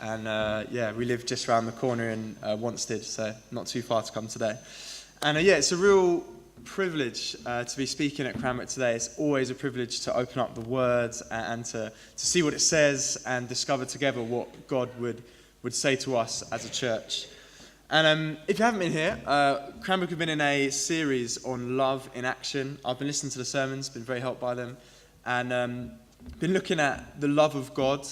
And we live just around the corner in Wanstead, so not too far to come today. And it's a real privilege to be speaking at Cranbrook today. It's always a privilege to open up the words and to see what it says and discover together what God would say to us as a church. And if you haven't been here, Cranbrook have been in a series on love in action. I've been listening to the sermons, been very helped by them, and been looking at the love of God,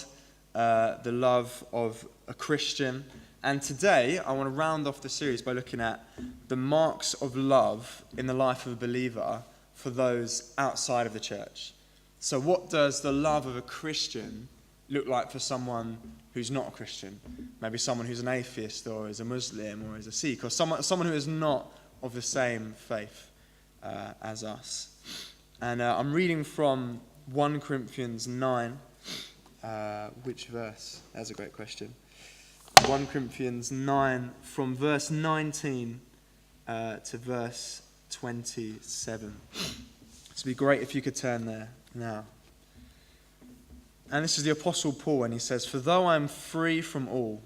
the love of a Christian. And today, I want to round off the series by looking at the marks of love in the life of a believer for those outside of the church. So what does the love of a Christian look like for someone who's not a Christian? Maybe someone who's an atheist or is a Muslim or is a Sikh or someone who is not of the same faith as us. And I'm reading from 1 Corinthians 9. Which verse? That's a great question. 1 Corinthians 9 from verse 19 to verse 27. It'd be great if you could turn there now. And this is the Apostle Paul, and he says, "For though I am free from all,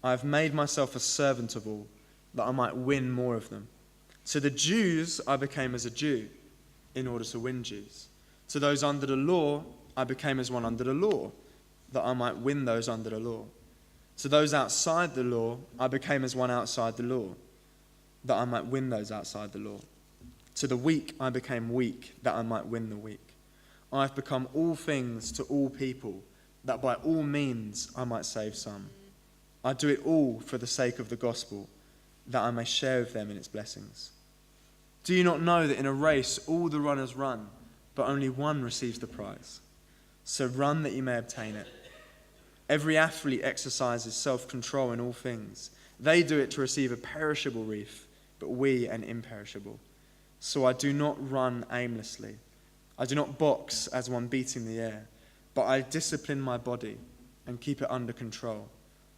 I have made myself a servant of all, that I might win more of them. To the Jews I became as a Jew, in order to win Jews. To those under the law I became as one under the law, that I might win those under the law. To those outside the law I became as one outside the law, that I might win those outside the law. To the weak I became weak, that I might win the weak. I have become all things to all people, that by all means I might save some. I do it all for the sake of the gospel, that I may share with them in its blessings. Do you not know that in a race all the runners run, but only one receives the prize? So run that you may obtain it. Every athlete exercises self-control in all things. They do it to receive a perishable wreath, but we an imperishable. So I do not run aimlessly. I do not box as one beating the air, but I discipline my body and keep it under control,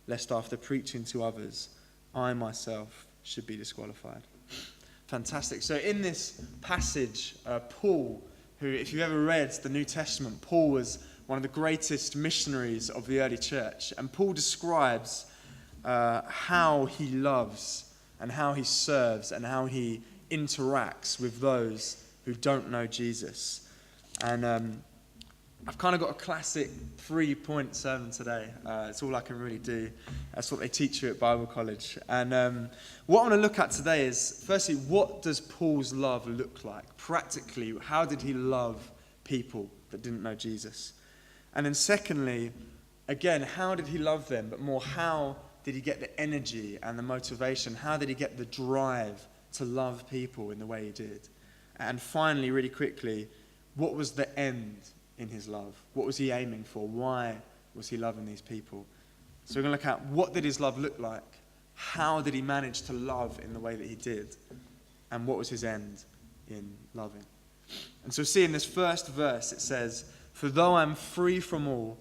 lest after preaching to others, I myself should be disqualified." Fantastic. So in this passage, Paul, who, if you've ever read the New Testament, Paul was one of the greatest missionaries of the early church. And Paul describes how he loves and how he serves and how he interacts with those who don't know Jesus. And I've kind of got a classic 3-point sermon today. It's all I can really do. That's what they teach you at Bible college. And what I want to look at today is, firstly, what does Paul's love look like? Practically, how did he love people that didn't know Jesus? And then secondly, again, how did he love them? But more, how did he get the energy and the motivation? How did he get the drive to love people in the way he did? And finally, really quickly, what was the end in his love? What was he aiming for? Why was he loving these people? So we're going to look at, what did his love look like? How did he manage to love in the way that he did? And what was his end in loving? And so see in this first verse, it says, "For though I am free from all,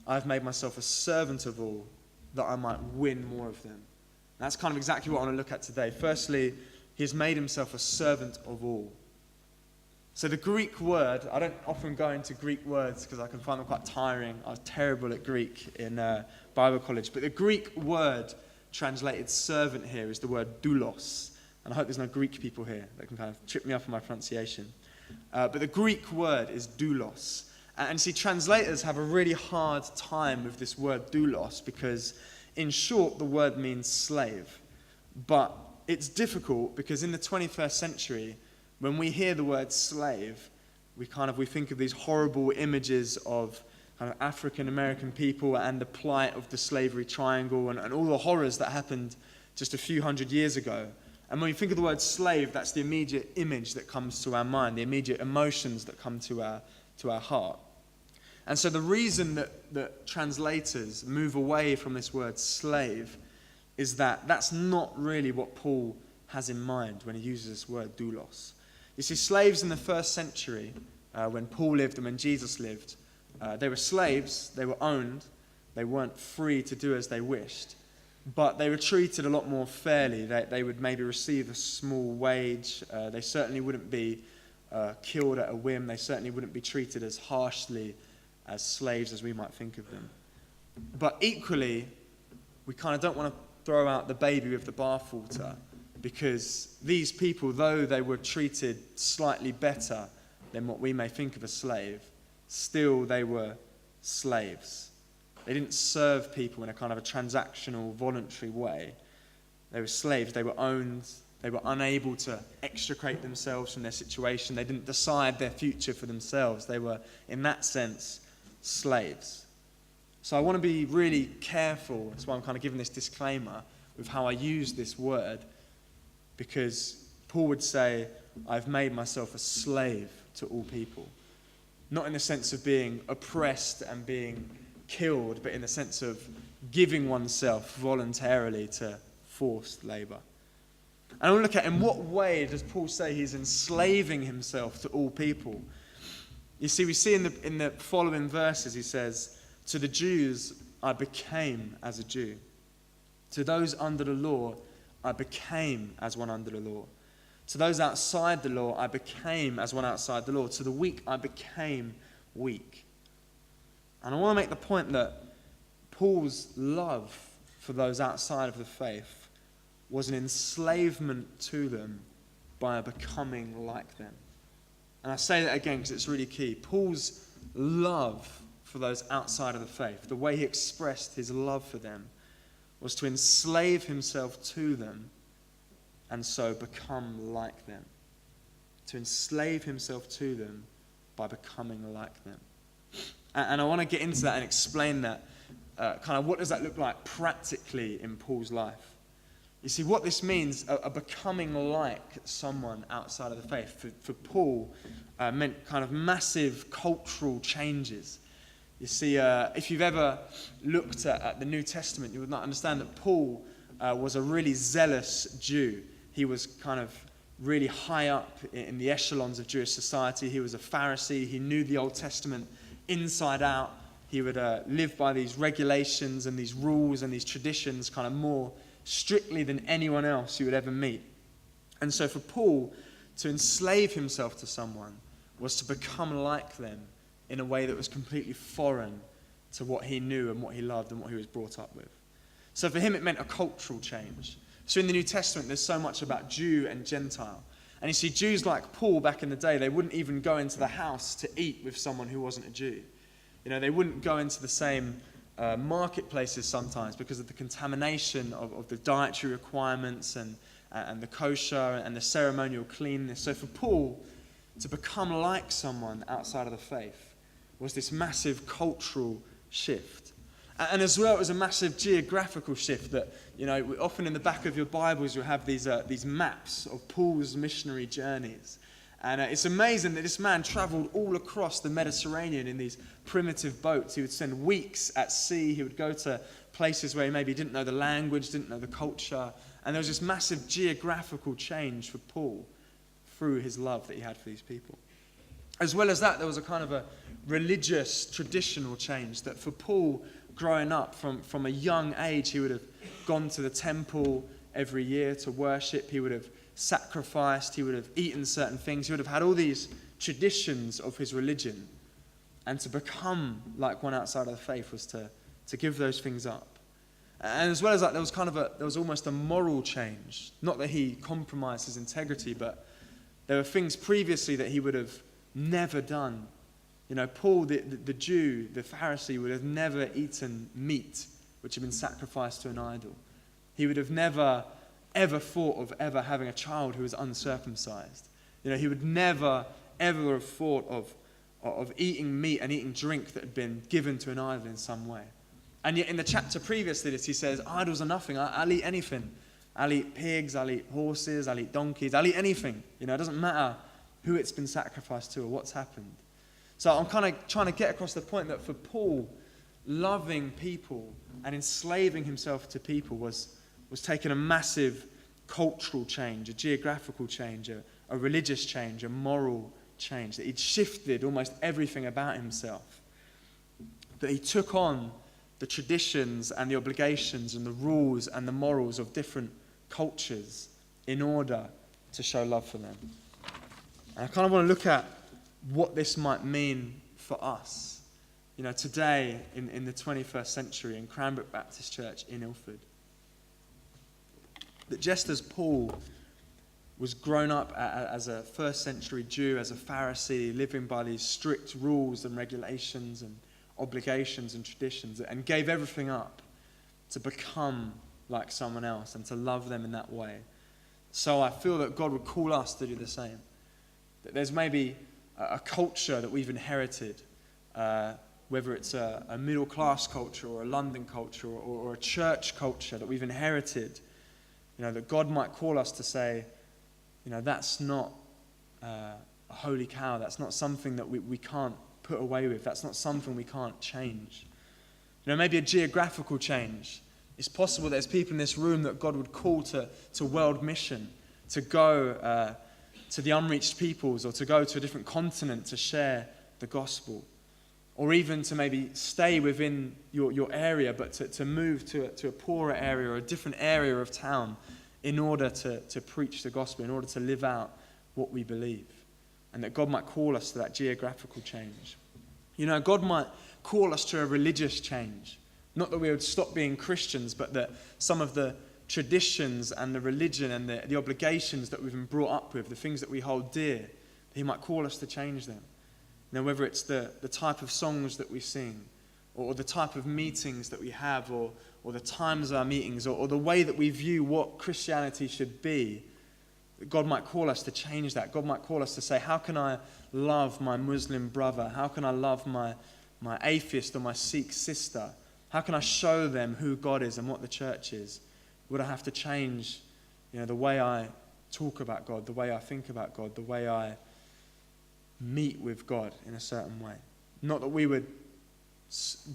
I have made myself a servant of all, that I might win more of them." And that's kind of exactly what I want to look at today. Firstly, he has made himself a servant of all. So the Greek word, I don't often go into Greek words because I can find them quite tiring. I was terrible at Greek in Bible college. But the Greek word translated servant here is the word doulos. And I hope there's no Greek people here that can kind of trip me up on my pronunciation. But the Greek word is doulos. And see, translators have a really hard time with this word doulos because, in short, the word means slave. But it's difficult because in the 21st century, when we hear the word slave, we think of these horrible images of kind of African American people and the plight of the slavery triangle and all the horrors that happened just a few hundred years ago. And when we think of the word slave, that's the immediate image that comes to our mind, the immediate emotions that come to our heart. And so the reason that translators move away from this word slave is that that's not really what Paul has in mind when he uses this word doulos. You see, slaves in the first century, when Paul lived and when Jesus lived, they were slaves, they were owned, they weren't free to do as they wished, but they were treated a lot more fairly. They would maybe receive a small wage, they certainly wouldn't be killed at a whim, they certainly wouldn't be treated as harshly as slaves as we might think of them. But equally, we kind of don't want to throw out the baby with the bathwater, because these people, though they were treated slightly better than what we may think of a slave, still they were slaves. They didn't serve people in a kind of a transactional, voluntary way. They were slaves. They were owned. They were unable to extricate themselves from their situation. They didn't decide their future for themselves. They were, in that sense, slaves. So I want to be really careful. That's why I'm kind of giving this disclaimer with how I use this word, because Paul would say, I've made myself a slave to all people. Not in the sense of being oppressed and being killed, but in the sense of giving oneself voluntarily to forced labour. And I want to look at in what way does Paul say he's enslaving himself to all people. You see, we see in the following verses, he says, to the Jews I became as a Jew. To those under the law I became as one under the law. To those outside the law I became as one outside the law. To the weak I became weak. And I want to make the point that Paul's love for those outside of the faith was an enslavement to them by a becoming like them. And I say that again because it's really key. Paul's love for those outside of the faith, the way he expressed his love for them, was to enslave himself to them and so become like them. To enslave himself to them by becoming like them. And I want to get into that and explain that, kind of what does that look like practically in Paul's life. You see, what this means, a becoming like someone outside of the faith, for Paul, meant kind of massive cultural changes. You see, if you've ever looked at the New Testament, you would not understand that Paul was a really zealous Jew. He was kind of really high up in the echelons of Jewish society. He was a Pharisee. He knew the Old Testament inside out. He would live by these regulations and these rules and these traditions kind of more strictly than anyone else you would ever meet. And so for Paul, to enslave himself to someone was to become like them in a way that was completely foreign to what he knew and what he loved and what he was brought up with. So for him, it meant a cultural change. So in the New Testament, there's so much about Jew and Gentile. And you see, Jews like Paul back in the day, they wouldn't even go into the house to eat with someone who wasn't a Jew. You know, they wouldn't go into the same marketplaces sometimes because of the contamination of the dietary requirements and the kosher and the ceremonial cleanness. So for Paul, to become like someone outside of the faith was this massive cultural shift. And as well, it was a massive geographical shift that, you know, often in the back of your Bibles you'll have these maps of Paul's missionary journeys. And it's amazing that this man travelled all across the Mediterranean in these primitive boats. He would spend weeks at sea. He would go to places where he maybe didn't know the language, didn't know the culture. And there was this massive geographical change for Paul through his love that he had for these people. As well as that, there was a kind of a religious, traditional change that for Paul, growing up from a young age, he would have gone to the temple every year to worship. He would have sacrificed, he would have eaten certain things, he would have had all these traditions of his religion, and to become like one outside of the faith was to give those things up. And as well as that, there was almost a moral change. Not that he compromised his integrity, but there were things previously that he would have never done. You know, Paul, the Jew, the Pharisee, would have never eaten meat which had been sacrificed to an idol. He would have never ever thought of ever having a child who was uncircumcised. You know, he would never ever have thought of eating meat and eating drink that had been given to an idol in some way. And yet in the chapter previous to this, he says, idols are nothing. I'll eat anything. I'll eat pigs, I'll eat horses, I'll eat donkeys, I'll eat anything. You know, it doesn't matter who it's been sacrificed to or what's happened. So I'm kind of trying to get across the point that for Paul, loving people and enslaving himself to people was taking a massive cultural change, a geographical change, a religious change, a moral change, that he'd shifted almost everything about himself, that he took on the traditions and the obligations and the rules and the morals of different cultures in order to show love for them. And I kind of want to look at what this might mean for us today in the 21st century in Cranbrook Baptist Church in Ilford. That just as Paul was grown up as a first century Jew, as a Pharisee, living by these strict rules and regulations and obligations and traditions, and gave everything up to become like someone else and to love them in that way. So I feel that God would call us to do the same. That there's maybe a culture that we've inherited, whether it's a middle class culture or a London culture or a church culture that we've inherited, that God might call us to say, that's not a holy cow. That's not something that we can't put away with. That's not something we can't change. Maybe a geographical change. It's possible there's people in this room that God would call to world mission, to go to the unreached peoples, or to go to a different continent to share the gospel. Or even to maybe stay within your area, but to move to a poorer area or a different area of town in order to preach the gospel, in order to live out what we believe. And that God might call us to that geographical change. God might call us to a religious change. Not that we would stop being Christians, but that some of the traditions and the religion and the obligations that we've been brought up with, the things that we hold dear, He might call us to change them. Whether it's the type of songs that we sing, or the type of meetings that we have, or the times of our meetings, or the way that we view what Christianity should be, God might call us to change that. God might call us to say, how can I love my Muslim brother? How can I love my atheist or my Sikh sister? How can I show them who God is and what the church is? Would I have to change the way I talk about God, the way I think about God, the way I meet with God in a certain way? Not that we would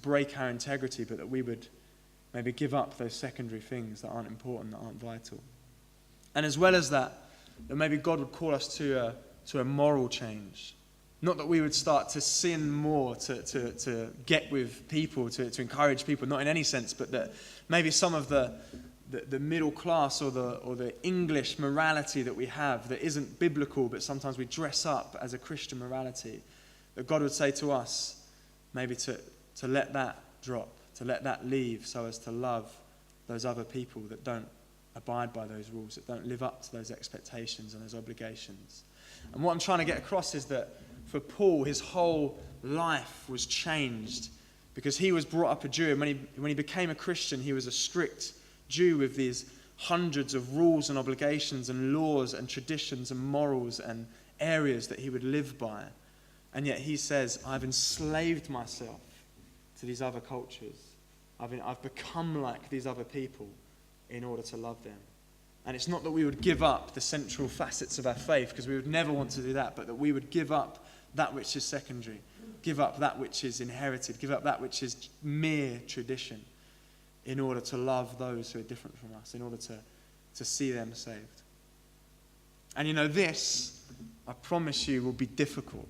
break our integrity, but that we would maybe give up those secondary things that aren't important, that aren't vital. And as well as that maybe God would call us to a moral change. Not that we would start to sin more, to get with people, to encourage people, not in any sense, but that maybe some of the middle class or the English morality that we have that isn't biblical, but sometimes we dress up as a Christian morality, that God would say to us maybe to let that drop, to let that leave, so as to love those other people that don't abide by those rules, that don't live up to those expectations and those obligations. And what I'm trying to get across is that for Paul, his whole life was changed because he was brought up a Jew. And when he became a Christian, he was a strict Jew with these hundreds of rules and obligations and laws and traditions and morals and areas that he would live by. And yet he says, I've enslaved myself to these other cultures. I've become like these other people in order to love them. And it's not that we would give up the central facets of our faith, because we would never want to do that, but that we would give up that which is secondary, give up that which is inherited, give up that which is mere tradition in order to love those who are different from us, in order to see them saved. And this, I promise you, will be difficult.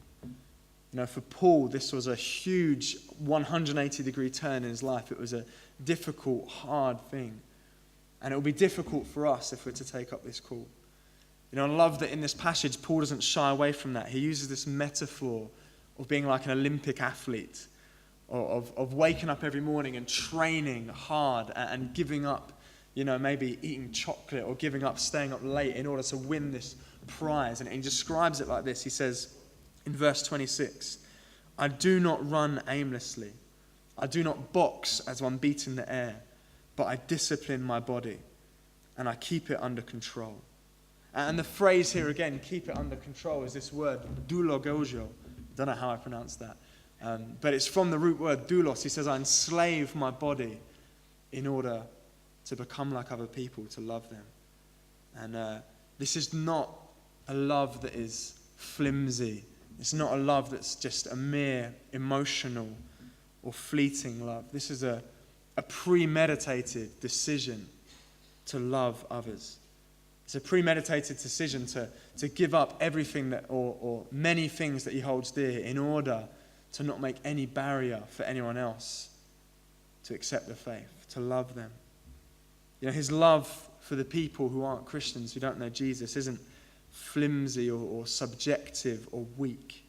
For Paul, this was a huge 180-degree turn in his life. It was a difficult, hard thing. And it will be difficult for us if we're to take up this call. I love that in this passage, Paul doesn't shy away from that. He uses this metaphor of being like an Olympic athlete, of waking up every morning and training hard and giving up, maybe eating chocolate or giving up staying up late in order to win this prize. And he describes it like this. He says in verse 26, I do not run aimlessly. I do not box as one beating the air, but I discipline my body and I keep it under control. And the phrase here again, keep it under control, is this word, doulogojo. I don't know how I pronounce that. But it's from the root word doulos. He says, I enslave my body in order to become like other people, to love them. And this is not a love that is flimsy. It's not a love that's just a mere emotional or fleeting love. This is a premeditated decision to love others. It's a premeditated decision to give up everything that, or many things that he holds dear, in order to not make any barrier for anyone else to accept the faith, to love them. His love for the people who aren't Christians, who don't know Jesus, isn't flimsy or subjective or weak.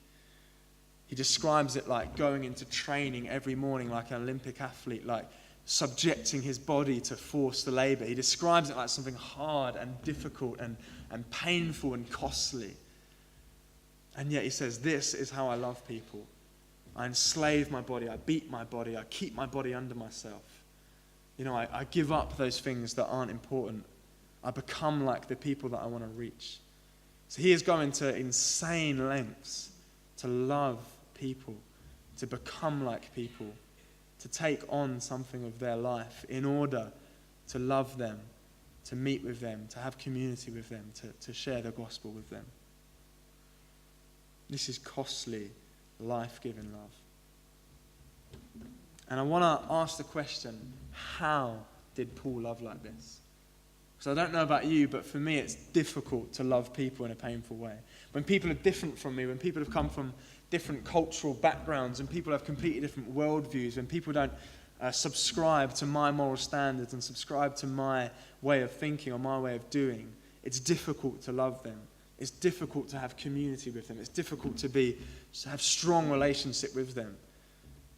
He describes it like going into training every morning like an Olympic athlete, like subjecting his body to forced labor. He describes it like something hard and difficult and painful and costly. And yet he says, this is how I love people. I enslave my body, I beat my body, I keep my body under myself. I give up those things that aren't important. I become like the people that I want to reach. So he is going to insane lengths to love people, to become like people, to take on something of their life in order to love them, to meet with them, to have community with them, to share the gospel with them. This is costly, life-giving love. And I want to ask the question, how did Paul love like this? Because I don't know about you, but for me it's difficult to love people in a painful way. When people are different from me, when people have come from different cultural backgrounds, and people have completely different worldviews, when people don't subscribe to my moral standards and subscribe to my way of thinking or my way of doing, it's difficult to love them. It's difficult to have community with them. It's difficult to have strong relationship with them.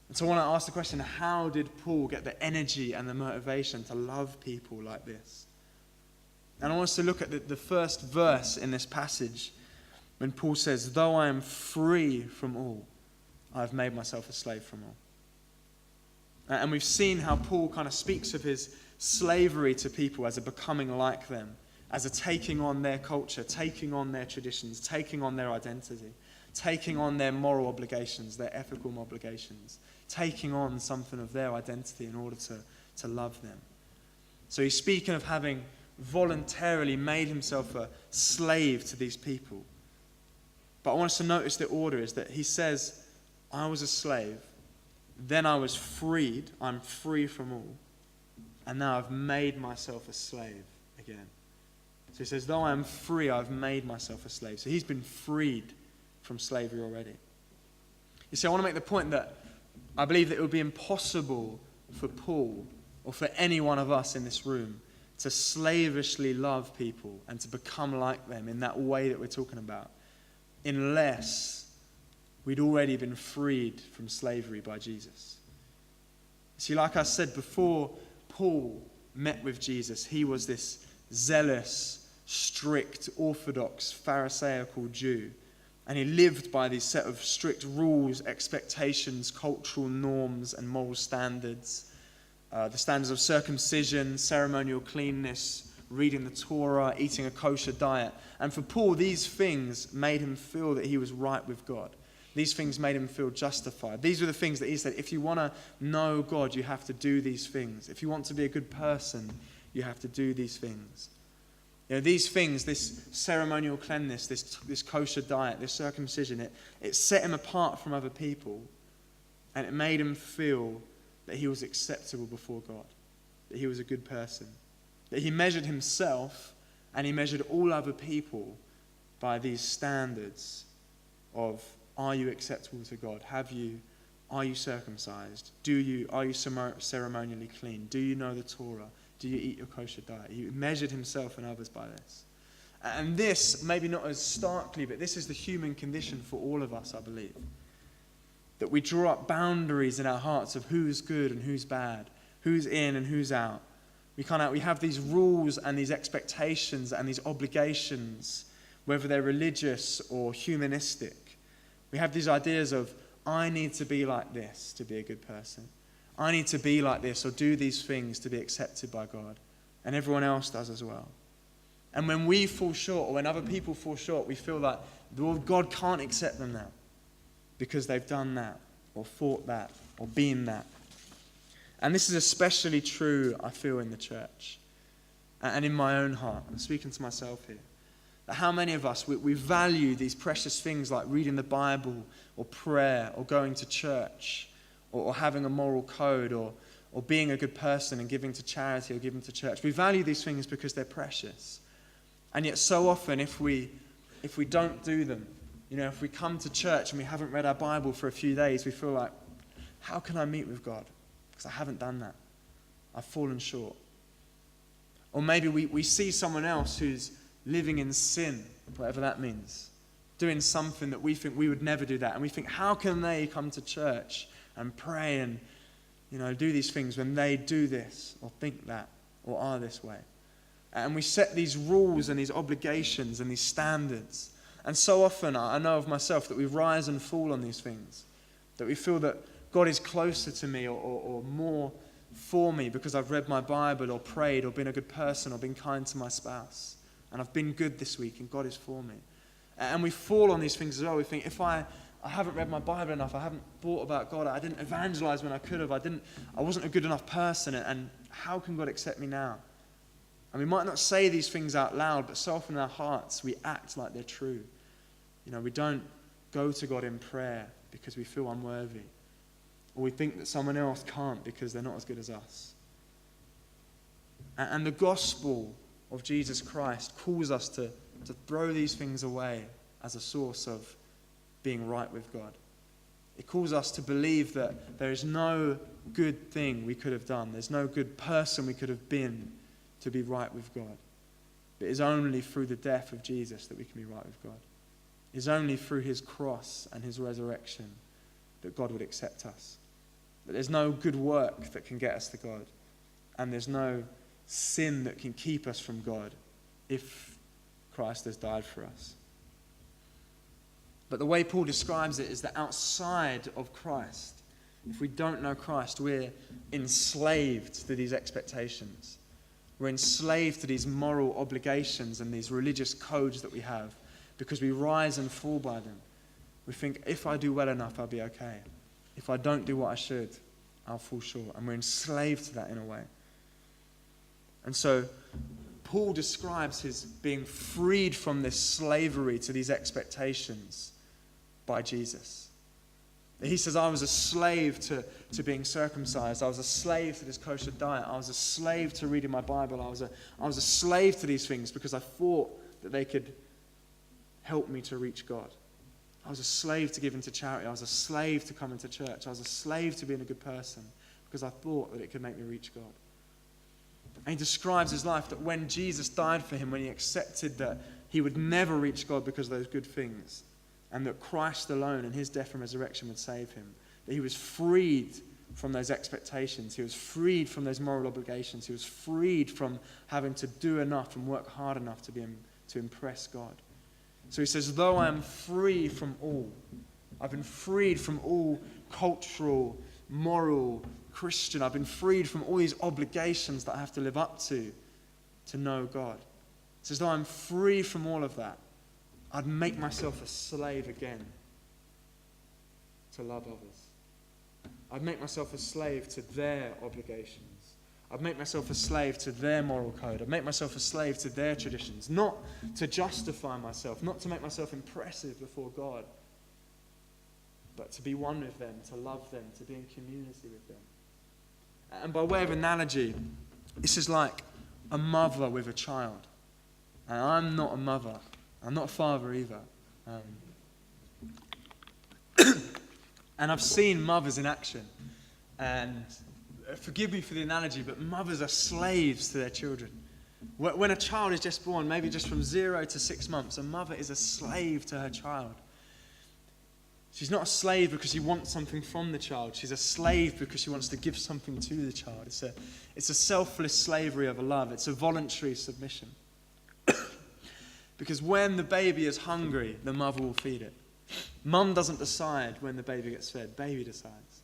And so I want to ask the question, how did Paul get the energy and the motivation to love people like this? And I want us to look at the first verse in this passage when Paul says, though I am free from all, I have made myself a slave from all. And we've seen how Paul kind of speaks of his slavery to people as a becoming like them, as a taking on their culture, taking on their traditions, taking on their identity, taking on their moral obligations, their ethical obligations, taking on something of their identity in order to love them. So he's speaking of having voluntarily made himself a slave to these people. But I want us to notice the order is that he says, I was a slave, then I was freed, I'm free from all, and now I've made myself a slave again. So he says, though I am free, I've made myself a slave. So he's been freed from slavery already. You see, I want to make the point that I believe that it would be impossible for Paul or for any one of us in this room to slavishly love people and to become like them in that way that we're talking about, unless we'd already been freed from slavery by Jesus. See, like I said before, Paul met with Jesus. He was this zealous, strict, orthodox, pharisaical Jew. And he lived by these set of strict rules, expectations, cultural norms, and moral standards. The standards of circumcision, ceremonial cleanness, reading the Torah, eating a kosher diet. And for Paul, these things made him feel that he was right with God. These things made him feel justified. These were the things that he said, if you want to know God, you have to do these things. If you want to be a good person, you have to do these things. These things, this ceremonial cleanness, this kosher diet, this circumcision, it set him apart from other people, and it made him feel that he was acceptable before God, that he was a good person, that he measured himself and he measured all other people by these standards of, are you acceptable to God? Are you circumcised? Are you ceremonially clean? Do you know the Torah? Do you eat your kosher diet? He measured himself and others by this. And this, maybe not as starkly, but this is the human condition for all of us, I believe. That we draw up boundaries in our hearts of who's good and who's bad, who's in and who's out. We have these rules and these expectations and these obligations, whether they're religious or humanistic. We have these ideas of, I need to be like this to be a good person. I need to be like this or do these things to be accepted by God. And everyone else does as well. And when we fall short or when other people fall short, we feel like God can't accept them now because they've done that or thought that or been that. And this is especially true, I feel, in the church and in my own heart. I'm speaking to myself here. That how many of us, we value these precious things like reading the Bible or prayer or going to church or having a moral code or being a good person and giving to charity or giving to church. We value these things because they're precious. And yet so often if we don't do them, if we come to church and we haven't read our Bible for a few days, we feel like, how can I meet with God? Because I haven't done that. I've fallen short. Or maybe we see someone else who's living in sin, whatever that means. doing something that we think we would never do that. And we think, how can they come to church and pray and, do these things when they do this or think that or are this way? And we set these rules and these obligations and these standards. And so often, I know of myself, that we rise and fall on these things. That we feel that God is closer to me or more for me because I've read my Bible or prayed or been a good person or been kind to my spouse. And I've been good this week and God is for me. And we fall on these things as well. We think, if I haven't read my Bible enough, I haven't thought about God, I didn't evangelize when I could have, I wasn't a good enough person, and how can God accept me now? And we might not say these things out loud, but so often in our hearts we act like they're true. We don't go to God in prayer because we feel unworthy, or we think that someone else can't because they're not as good as us. And the gospel of Jesus Christ calls us to throw these things away as a source of being right with God. It calls us to believe that there is no good thing we could have done. There's no good person we could have been to be right with God. It is only through the death of Jesus that we can be right with God. It is only through his cross and his resurrection that God would accept us. That there's no good work that can get us to God. And there's no sin that can keep us from God if Christ has died for us. But the way Paul describes it is that outside of Christ, if we don't know Christ, we're enslaved to these expectations. We're enslaved to these moral obligations and these religious codes that we have because we rise and fall by them. We think, if I do well enough, I'll be okay. If I don't do what I should, I'll fall short. And we're enslaved to that in a way. And so Paul describes his being freed from this slavery to these expectations by Jesus. He says, I was a slave to being circumcised. I was a slave to this kosher diet. I was a slave to reading my Bible. I was a slave to these things because I thought that they could help me to reach God. I was a slave to giving to charity. I was a slave to coming to church. I was a slave to being a good person because I thought that it could make me reach God. And he describes his life that when Jesus died for him, when he accepted that he would never reach God because of those good things, and that Christ alone and his death and resurrection would save him, that he was freed from those expectations. He was freed from those moral obligations. He was freed from having to do enough and work hard enough to impress God. So he says, though I am free from all, I've been freed from all cultural, moral, Christian, I've been freed from all these obligations that I have to live up to know God. He says, though I'm free from all of that, I'd make myself a slave again to love others. I'd make myself a slave to their obligations. I'd make myself a slave to their moral code. I'd make myself a slave to their traditions. Not to justify myself, not to make myself impressive before God, but to be one with them, to love them, to be in community with them. And by way of analogy, this is like a mother with a child. And I'm not a mother. I'm not a father either. And I've seen mothers in action. And forgive me for the analogy, but mothers are slaves to their children. When a child is just born, maybe just from 0 to 6 months, a mother is a slave to her child. She's not a slave because she wants something from the child. She's a slave because she wants to give something to the child. It's a selfless slavery of a love. It's a voluntary submission. Because when the baby is hungry, the mother will feed it. Mum doesn't decide when the baby gets fed. Baby decides.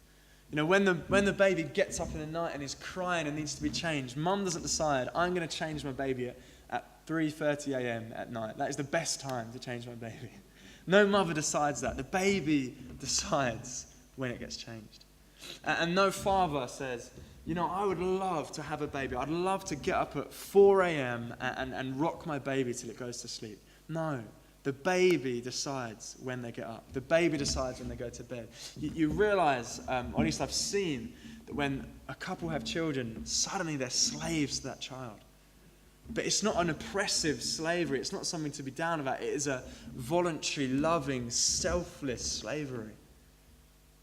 When the baby gets up in the night and is crying and needs to be changed, mum doesn't decide, I'm going to change my baby at 3:30 a.m. at night. That is the best time to change my baby. No mother decides that. The baby decides when it gets changed. And no father says, I would love to have a baby. I'd love to get up at 4 a.m. and rock my baby till it goes to sleep. No, the baby decides when they get up. The baby decides when they go to bed. You realize, or at least I've seen, that when a couple have children, suddenly they're slaves to that child. But it's not an oppressive slavery. It's not something to be down about. It is a voluntary, loving, selfless slavery.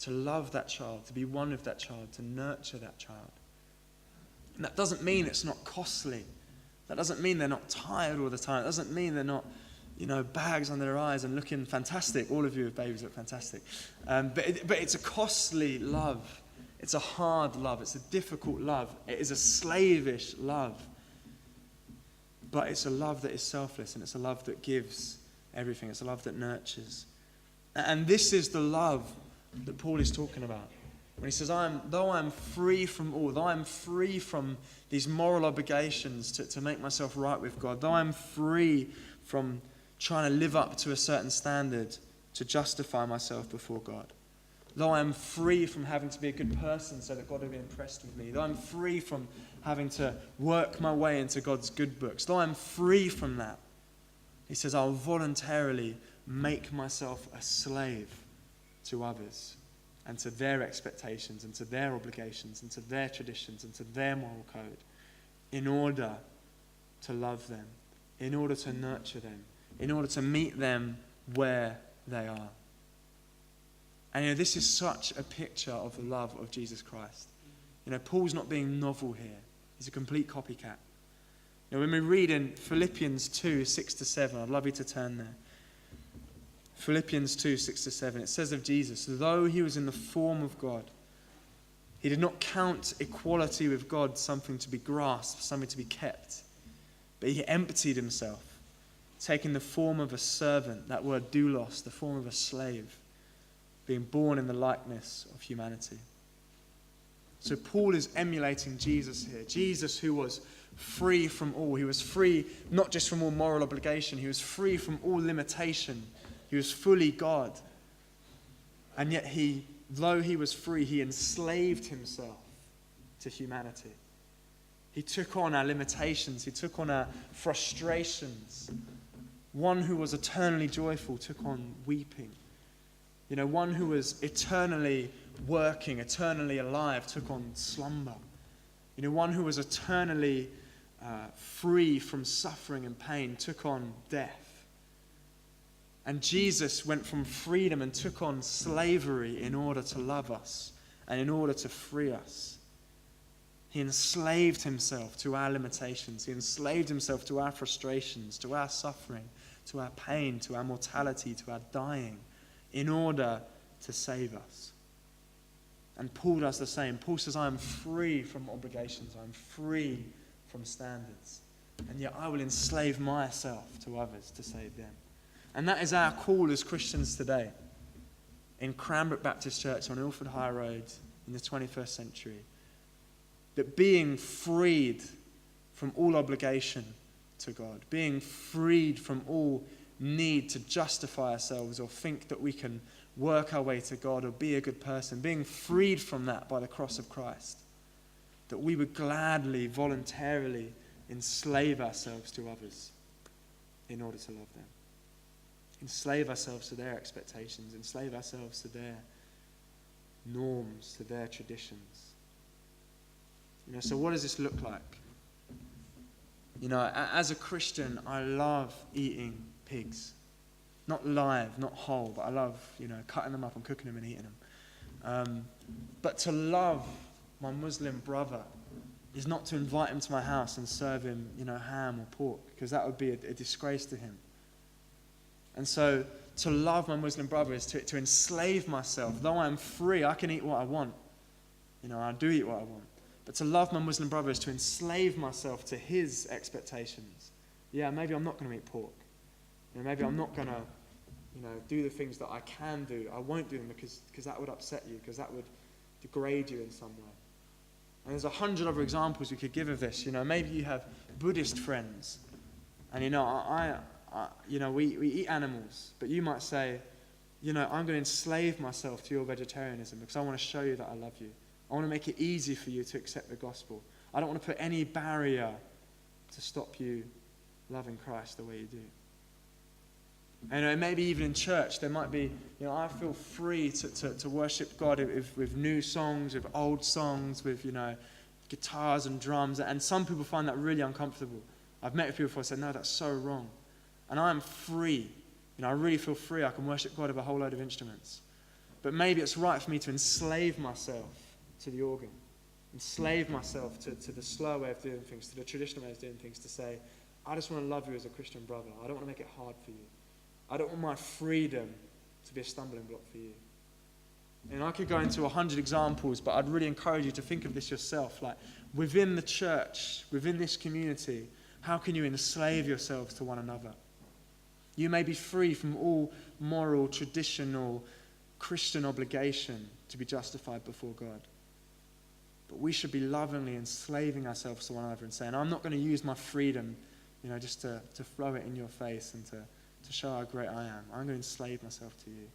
To love that child, to be one with that child, to nurture that child. And that doesn't mean it's not costly. That doesn't mean they're not tired all the time. It doesn't mean they're not bags under their eyes and looking fantastic. All of you with babies look fantastic. But it's a costly love. It's a hard love. It's a difficult love. It is a slavish love. But it's a love that is selfless, and it's a love that gives everything. It's a love that nurtures. And this is the love that Paul is talking about. When he says, though I'm free from all, though I'm free from these moral obligations to make myself right with God, though I'm free from trying to live up to a certain standard to justify myself before God, though I'm free from having to be a good person so that God will be impressed with me, though I'm free from having to work my way into God's good books, though I'm free from that, he says, I'll voluntarily make myself a slave to others and to their expectations and to their obligations and to their traditions and to their moral code in order to love them, in order to nurture them, in order to meet them where they are. And this is such a picture of the love of Jesus Christ. Paul's not being novel here. He's a complete copycat. When we read in Philippians 2, 6-7, I'd love you to turn there. Philippians 2, 6-7, it says of Jesus, though he was in the form of God, he did not count equality with God something to be grasped, something to be kept, but he emptied himself, taking the form of a servant, that word doulos, the form of a slave, being born in the likeness of humanity. So Paul is emulating Jesus here. Jesus, who was free from all. He was free not just from all moral obligation. He was free from all limitation. He was fully God. And yet though he was free, he enslaved himself to humanity. He took on our limitations. He took on our frustrations. One who was eternally joyful took on weeping. One who was eternally working, eternally alive, took on slumber. One who was eternally free from suffering and pain took on death. And Jesus went from freedom and took on slavery in order to love us and in order to free us. He enslaved himself to our limitations. He enslaved himself to our frustrations, to our suffering, to our pain, to our mortality, to our dying, in order to save us. And Paul does the same. Paul says, I am free from obligations. I am free from standards. And yet I will enslave myself to others to save them. And that is our call as Christians today. In Cranbrook Baptist Church on Ilford High Road in the 21st century. That being freed from all obligation to God, being freed from all need to justify ourselves or think that we can work our way to God or be a good person, being freed from that by the cross of Christ, that we would gladly, voluntarily enslave ourselves to others in order to love them. Enslave ourselves to their expectations, enslave ourselves to their norms, to their traditions. So what does this look like? As a Christian, I love eating pigs. Not live, not whole, but I love, cutting them up and cooking them and eating them. But to love my Muslim brother is not to invite him to my house and serve him, ham or pork, because that would be a disgrace to him. And so to love my Muslim brother is to enslave myself. Though I'm free, I can eat what I want. I do eat what I want. But to love my Muslim brother is to enslave myself to his expectations. Yeah, maybe I'm not going to eat pork. Maybe I'm not going to, do the things that I can do. I won't do them because that would upset you, because that would degrade you in some way. And there's 100 other examples we could give of this. Maybe you have Buddhist friends, and we eat animals, but you might say, I'm going to enslave myself to your vegetarianism because I want to show you that I love you. I want to make it easy for you to accept the gospel. I don't want to put any barrier to stop you loving Christ the way you do. And maybe even in church, there might be, I feel free to worship God with new songs, with old songs, with, guitars and drums. And some people find that really uncomfortable. I've met with people before who say, no, that's so wrong. And I am free. I really feel free. I can worship God with a whole load of instruments. But maybe it's right for me to enslave myself to the organ, enslave myself to the slow way of doing things, to the traditional way of doing things, to say, I just want to love you as a Christian brother. I don't want to make it hard for you. I don't want my freedom to be a stumbling block for you. And I could go into 100 examples, but I'd really encourage you to think of this yourself. Like, within the church, within this community, how can you enslave yourselves to one another? You may be free from all moral, traditional, Christian obligation to be justified before God. But we should be lovingly enslaving ourselves to one another and saying, I'm not going to use my freedom, just to throw it in your face and to show how great I am. I'm going to enslave myself to you.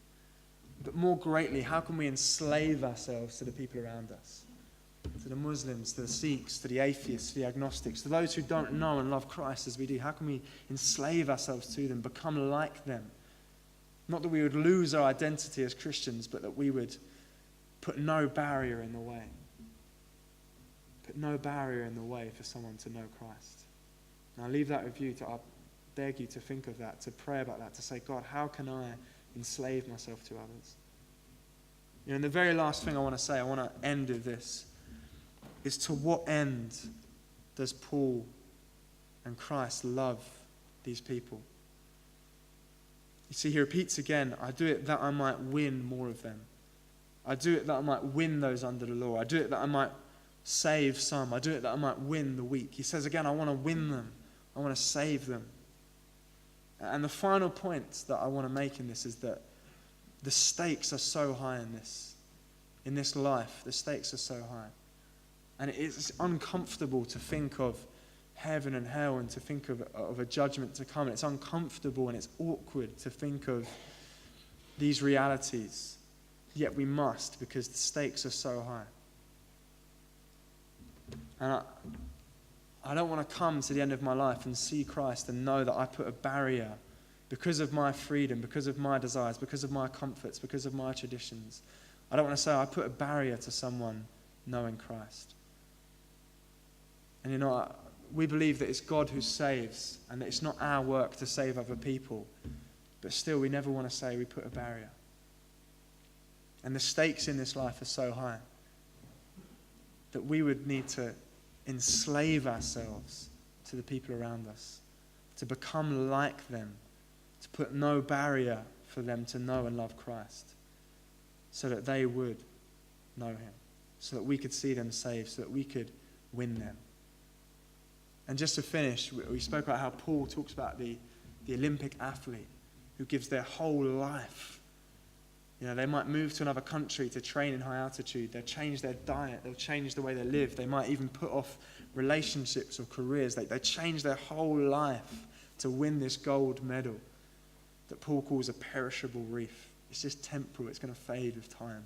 But more greatly, how can we enslave ourselves to the people around us? To the Muslims, to the Sikhs, to the atheists, to the agnostics, to those who don't know and love Christ as we do. How can we enslave ourselves to them, become like them? Not that we would lose our identity as Christians, but that we would put no barrier in the way. Put no barrier in the way for someone to know Christ. And I leave that with you. I beg you to think of that, to pray about that, to say, God, how can I enslave myself to others? And the very last thing I want to say, I want to end with this, is to what end does Paul and Christ love these people? You see, he repeats again, I do it that I might win more of them. I do it that I might win those under the law. I do it that I might save some. I do it that I might win the weak. He says again, I want to win them. I want to save them. And the final point that I want to make in this is that the stakes are so high in this. In this life, the stakes are so high. And it's uncomfortable to think of heaven and hell and to think of a judgment to come. It's uncomfortable and it's awkward to think of these realities. Yet we must, because the stakes are so high. And I don't want to come to the end of my life and see Christ and know that I put a barrier because of my freedom, because of my desires, because of my comforts, because of my traditions. I don't want to say I put a barrier to someone knowing Christ. And we believe that it's God who saves and that it's not our work to save other people. But still, we never want to say we put a barrier. And the stakes in this life are so high that we would need to enslave ourselves to the people around us, to become like them, to put no barrier for them to know and love Christ, so that they would know him, so that we could see them saved, so that we could win them. And just to finish, we spoke about how Paul talks about the Olympic athlete who gives their whole life. They might move to another country to train in high altitude. They'll change their diet. They'll change the way they live. They might even put off relationships or careers. They change their whole life to win this gold medal that Paul calls a perishable wreath. It's just temporal. It's going to fade with time.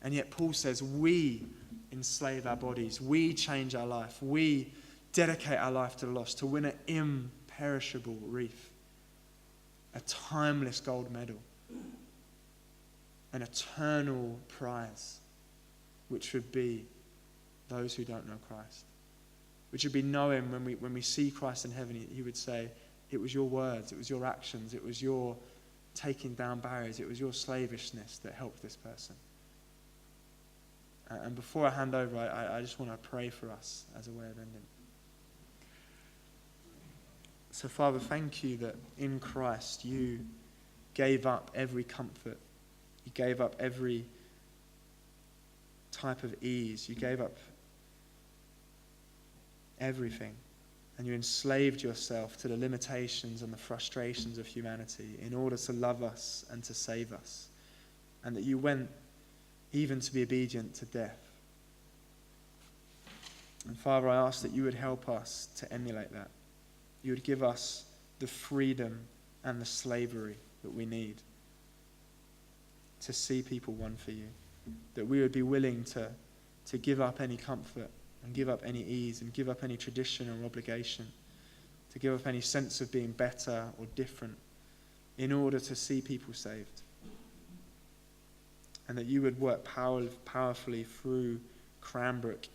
And yet Paul says we enslave our bodies. We change our life. We dedicate our life to the lost to win an imperishable wreath, a timeless gold medal, an eternal prize, which would be those who don't know Christ, which would be know him when we see Christ in heaven. He would say, it was your words, it was your actions, it was your taking down barriers, it was your slavishness that helped this person. And before I hand over, I just want to pray for us as a way of ending. So Father, thank you that in Christ you gave up every comfort. You gave up every type of ease. You gave up everything. And you enslaved yourself to the limitations and the frustrations of humanity in order to love us and to save us. And that you went even to be obedient to death. And Father, I ask that you would help us to emulate that. You would give us the freedom and the slavery that we need to see people won for you. That we would be willing to give up any comfort and give up any ease and give up any tradition or obligation, to give up any sense of being better or different in order to see people saved. And that you would work powerfully through Cranbrook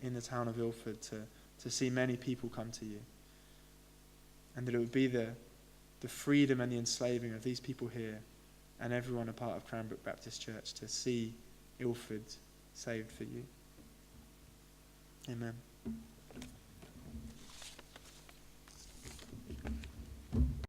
in the town of Ilford to see many people come to you. And that it would be the freedom and the enslaving of these people here and everyone a part of Cranbrook Baptist Church to see Ilford saved for you. Amen.